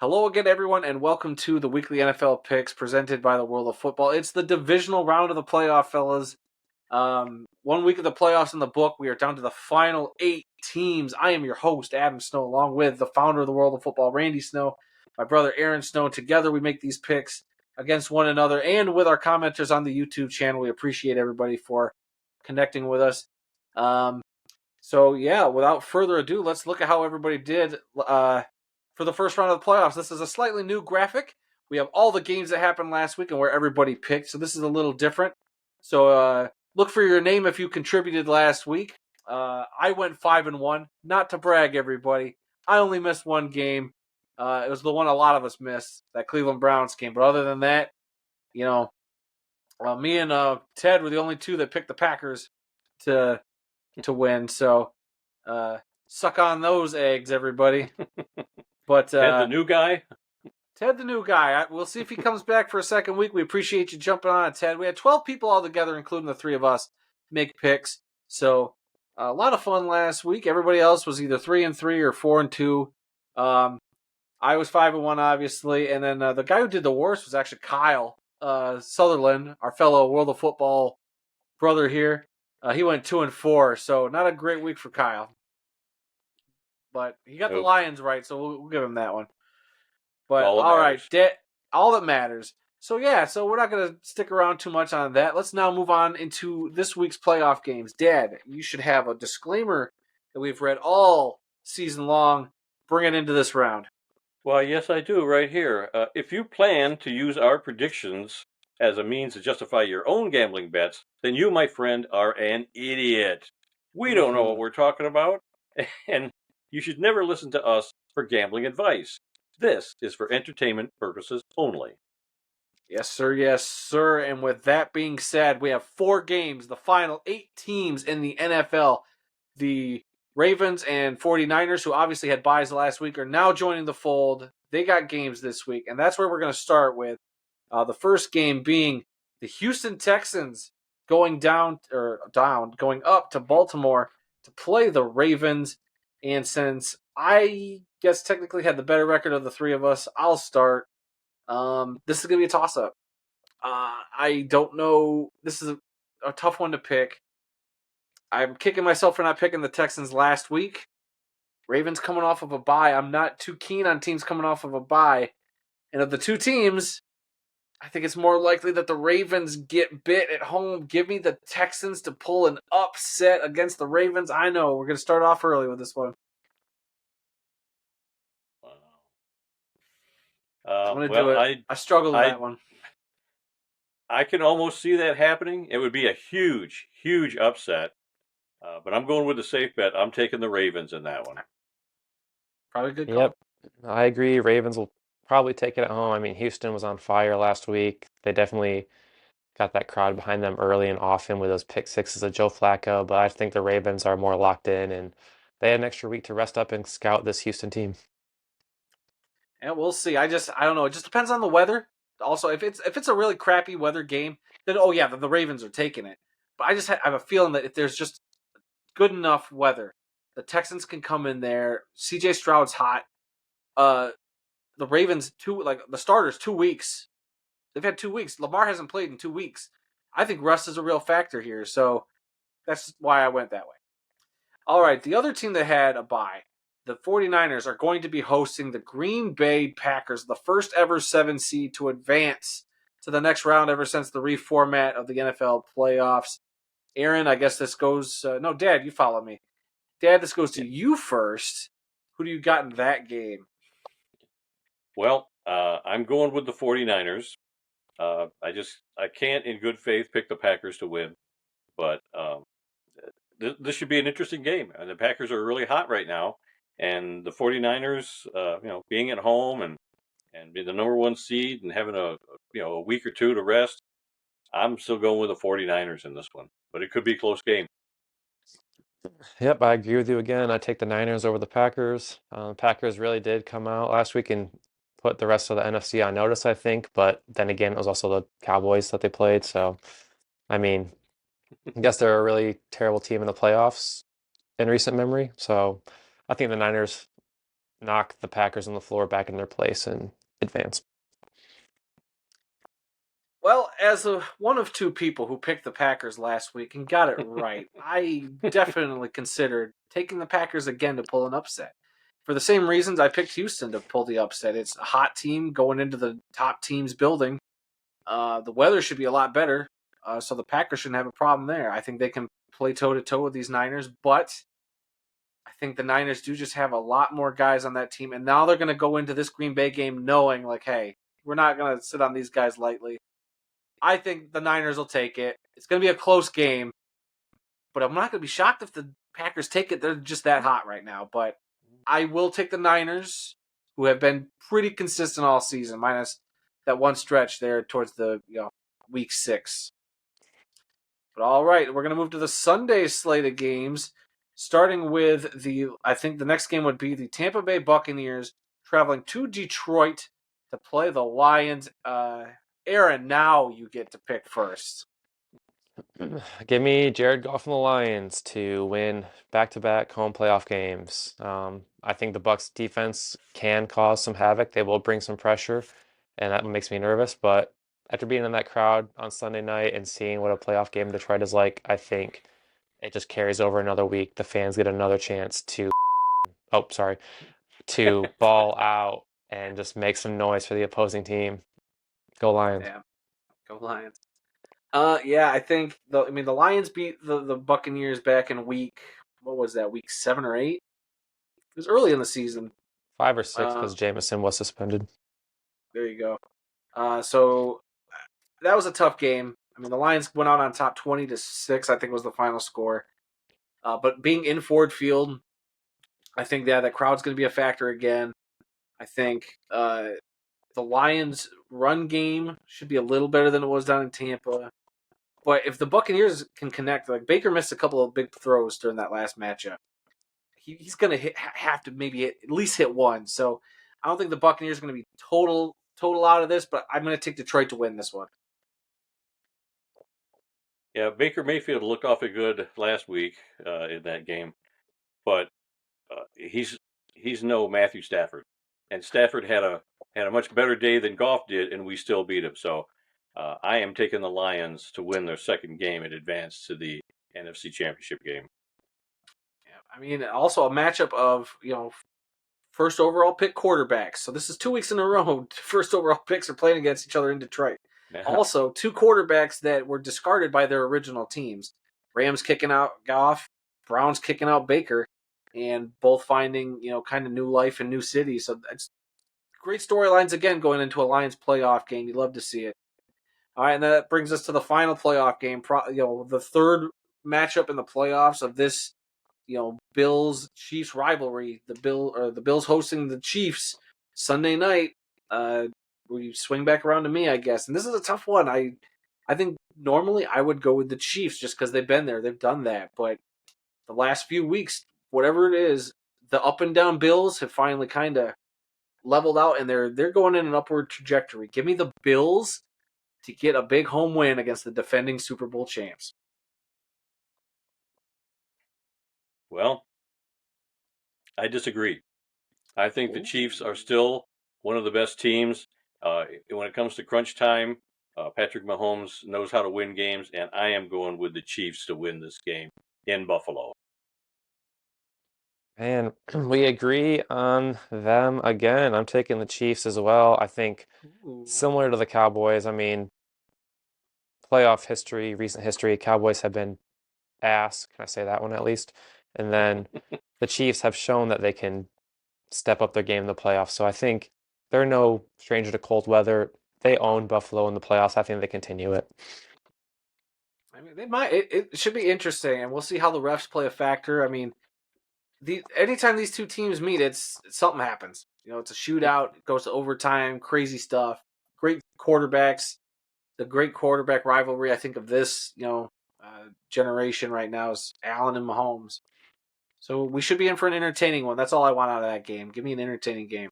Hello again, everyone, and welcome to the weekly NFL picks presented by the World of Football. It's the divisional round of the playoff, fellas. 1 week of the playoffs in the book. We are down to the final 8 teams. I am your host, Adam Snow, along with the founder of the World of Football, Randy Snow, my brother, Aaron Snow. Together, we make these picks against one another and with our commenters on the YouTube channel. We appreciate everybody for connecting with us. Without further ado, let's look at how everybody did for the first round of the playoffs. This is a slightly new graphic. We have all the games that happened last week and where everybody picked, so this is a little different. So look for your name if you contributed last week. I went 5-1. Not to brag, everybody. I only missed one game. It was the one a lot of us missed, that Cleveland Browns game. But other than that, me and Ted were the only two that picked the Packers to win. So suck on those eggs, everybody. But Ted, the new guy? Ted, the new guy. We'll see if he comes back for a second week. We appreciate you jumping on it, Ted. We had 12 people all together, including the three of us, make picks. So a lot of fun last week. Everybody else was either 3-3 or 4-2. I was 5-1, obviously. And then the guy who did the worst was actually Kyle Sutherland, our fellow World of Football brother here. He went 2-4, so not a great week for Kyle. But he got the Lions right, so we'll give him that one. But all right, all that matters. So we're not going to stick around too much on that. Let's now move on into this week's playoff games. Dad, you should have a disclaimer that we've read all season long. Bring it into this round. Well, yes, I do, right here. If you plan to use our predictions as a means to justify your own gambling bets, then you, my friend, are an idiot. We don't know what we're talking about, and you should never listen to us for gambling advice. This is for entertainment purposes only. Yes, sir. Yes, sir. And with that being said, we have 4 games, the final 8 teams in the NFL. The Ravens and 49ers, who obviously had byes last week, are now joining the fold. They got games this week, and that's where we're going to start with. The first game being the Houston Texans going up to Baltimore to play the Ravens. And since I guess technically had the better record of the three of us, I'll start. This is going to be a toss-up. I don't know. This is a tough one to pick. I'm kicking myself for not picking the Texans last week. Ravens coming off of a bye. I'm not too keen on teams coming off of a bye. And of the two teams, I think it's more likely that the Ravens get bit at home. Give me the Texans to pull an upset against the Ravens. I know, we're going to start off early with this one. I'm going to do it. I struggled with that one. I can almost see that happening. It would be a huge, huge upset. But I'm going with the safe bet. I'm taking the Ravens in that one. Probably a good call. Yep, I agree. Ravens will probably take it at home. I mean, Houston was on fire last week. They definitely got that crowd behind them early and often with those pick sixes of Joe Flacco. But I think the Ravens are more locked in, and they had an extra week to rest up and scout this Houston team. And we'll see. I don't know. It just depends on the weather. Also, if it's a really crappy weather game, then the Ravens are taking it. But I just have a feeling that if there's just good enough weather, the Texans can come in there. CJ Stroud's hot. The Ravens the starters 2 weeks. They've had 2 weeks. Lamar hasn't played in 2 weeks. I think rust is a real factor here, so that's why I went that way. All right, the other team that had a bye, the 49ers, are going to be hosting the Green Bay Packers, the first ever 7 seed to advance to the next round ever since the reformat of the NFL playoffs. Aaron, I guess this goes... no, Dad, you follow me. Dad, this goes to you first. Who do you got in that game? Well, I'm going with the 49ers. I can't in good faith pick the Packers to win, but this should be an interesting game. The Packers are really hot right now, and the 49ers, being at home and being the number 1 seed and having a week or two to rest, I'm still going with the 49ers in this one, but it could be a close game. Yep, I agree with you again. I take the Niners over the Packers. Packers really did come out last week and put the rest of the NFC on notice, I think. But then again, it was also the Cowboys that they played. So, I mean, I guess they're a really terrible team in the playoffs in recent memory. So, I think the Niners knock the Packers on the floor back in their place and advance. Well, as one of two people who picked the Packers last week and got it right, I definitely considered taking the Packers again to pull an upset. For the same reasons I picked Houston to pull the upset. It's a hot team going into the top team's building. The weather should be a lot better, so the Packers shouldn't have a problem there. I think they can play toe-to-toe with these Niners, but I think the Niners do just have a lot more guys on that team, and now they're going to go into this Green Bay game knowing, like, hey, we're not going to sit on these guys lightly. I think the Niners will take it. It's going to be a close game, but I'm not going to be shocked if the Packers take it. They're just that hot right now. But I will take the Niners, who have been pretty consistent all season, minus that one stretch there towards the week 6. But all right, we're going to move to the Sunday slate of games, starting with I think the next game would be the Tampa Bay Buccaneers traveling to Detroit to play the Lions. Aaron, now you get to pick first. Give me Jared Goff and the Lions to win back-to-back home playoff games. I think the Bucs defense can cause some havoc. They will bring some pressure, and that makes me nervous. But after being in that crowd on Sunday night and seeing what a playoff game in Detroit is like, I think it just carries over another week. The fans get another chance to, to ball out and just make some noise for the opposing team. Go Lions. Yeah, go Lions. Yeah, I think the Lions beat the Buccaneers back in week, what was that, week 7 or 8? It was early in the season. 5 or 6 because Jameson was suspended. There you go. So that was a tough game. I mean, the Lions went out on top 20-6, I think was the final score. But being in Ford Field, I think that crowd's going to be a factor again. I think the Lions' run game should be a little better than it was down in Tampa. But if the Buccaneers can connect, like Baker missed a couple of big throws during that last matchup, he's going to have to maybe at least hit one. So I don't think the Buccaneers are going to be total out of this, but I'm going to take Detroit to win this one. Yeah, Baker Mayfield looked awfully good last week in that game, but he's no Matthew Stafford, and Stafford had a much better day than Goff did, and we still beat him. So I am taking the Lions to win their second game and advance to the NFC Championship game. Yeah, I mean, also a matchup of first overall pick quarterbacks. So this is 2 weeks in a row. First overall picks are playing against each other in Detroit. Yeah. Also, 2 quarterbacks that were discarded by their original teams. Rams kicking out Goff, Browns kicking out Baker, and both finding kind of new life in new cities. So that's great storylines again going into a Lions playoff game. You'd love to see it. All right, and that brings us to the final playoff game. The third matchup in the playoffs of this, Bills Chiefs rivalry. The Bills hosting the Chiefs Sunday night. We swing back around to me, I guess, and this is a tough one. I think normally I would go with the Chiefs just because they've been there, they've done that. But the last few weeks, whatever it is, the up and down Bills have finally kind of leveled out, and they're going in an upward trajectory. Give me the Bills to get a big home win against the defending Super Bowl champs. Well, I disagree. I think the Chiefs are still one of the best teams. When it comes to crunch time, Patrick Mahomes knows how to win games, and I am going with the Chiefs to win this game in Buffalo. And we agree on them again. I'm taking the Chiefs as well. I think similar to the Cowboys, I mean, playoff history, recent history, Cowboys have been ass. Can I say that one at least? And then the Chiefs have shown that they can step up their game in the playoffs. So I think they're no stranger to cold weather. They own Buffalo in the playoffs. I think they continue it. I mean, they might. It should be interesting, and we'll see how the refs play a factor. I mean, anytime these two teams meet, it's something happens. It's a shootout. It goes to overtime. Crazy stuff. Great quarterbacks. The great quarterback rivalry, I think, of this generation right now is Allen and Mahomes. So we should be in for an entertaining one. That's all I want out of that game. Give me an entertaining game.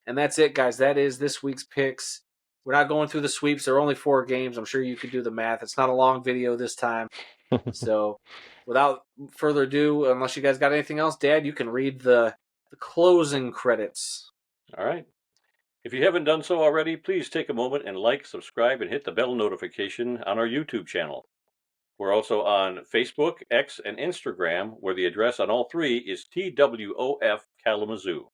And that's it, guys. That is this week's picks. We're not going through the sweeps. There are only 4 games. I'm sure you could do the math. It's not a long video this time. So without further ado, unless you guys got anything else, Dad, you can read the the closing credits. All right. If you haven't done so already, please take a moment and like, subscribe, and hit the bell notification on our YouTube channel. We're also on Facebook, X, and Instagram, where the address on all three is TWOF Kalamazoo.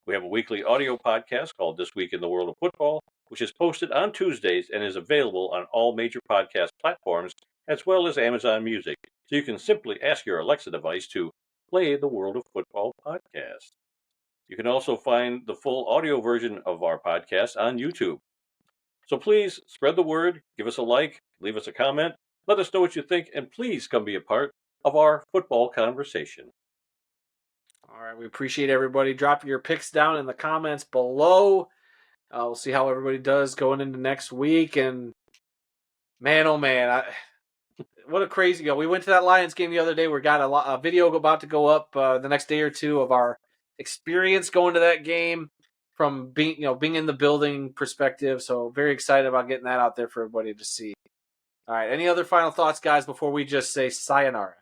We have a weekly audio podcast called This Week in the World of Football, which is posted on Tuesdays and is available on all major podcast platforms, as well as Amazon Music. So you can simply ask your Alexa device to play the World of Football podcast. You can also find the full audio version of our podcast on YouTube. So please spread the word, give us a like, leave us a comment, let us know what you think, and please come be a part of our football conversation. All right, we appreciate everybody. Drop your picks down in the comments below. We'll see how everybody does going into next week. And man, oh man, what a crazy go! We went to that Lions game the other day. We got a video about to go up the next day or two of our experience going to that game from being in the building perspective. So very excited about getting that out there for everybody to see. All right, any other final thoughts, guys, before we just say sayonara?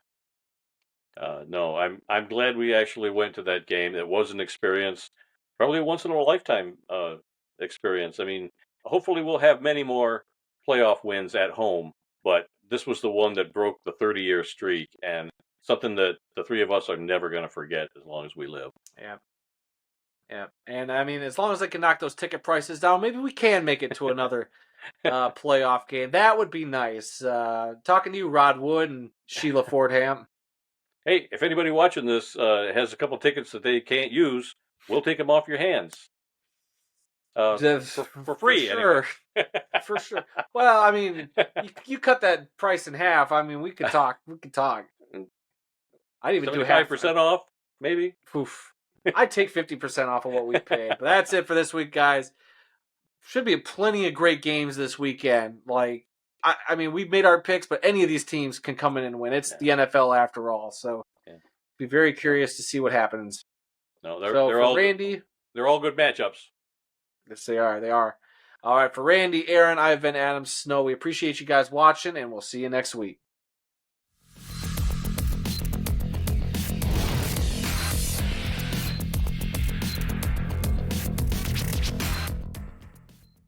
No, I'm glad we actually went to that game. It was an experience, probably a once in a lifetime experience. I mean, hopefully we'll have many more playoff wins at home, but this was the one that broke the 30-year streak, and something that the three of us are never going to forget as long as we live. Yeah. Yeah. And I mean, as long as they can knock those ticket prices down, maybe we can make it to another playoff game. That would be nice. Talking to you, Rod Wood and Sheila Fordham. Hey, if anybody watching this has a couple tickets that they can't use, we'll take them off your hands. For free, for sure. Anyway. For sure. Well, I mean, you cut that price in half. I mean, we could talk. I'd even do 75% off, maybe. Oof. I'd take 50% off of what we paid. But that's it for this week, guys. Should be plenty of great games this weekend. Like, I mean, we've made our picks, but any of these teams can come in and win. It's the NFL after all. So be very curious to see what happens. No, they're all Randy. They're all good matchups. Yes, they are. They are. All right, for Randy, Aaron, I've been Adam Snow. We appreciate you guys watching, and we'll see you next week.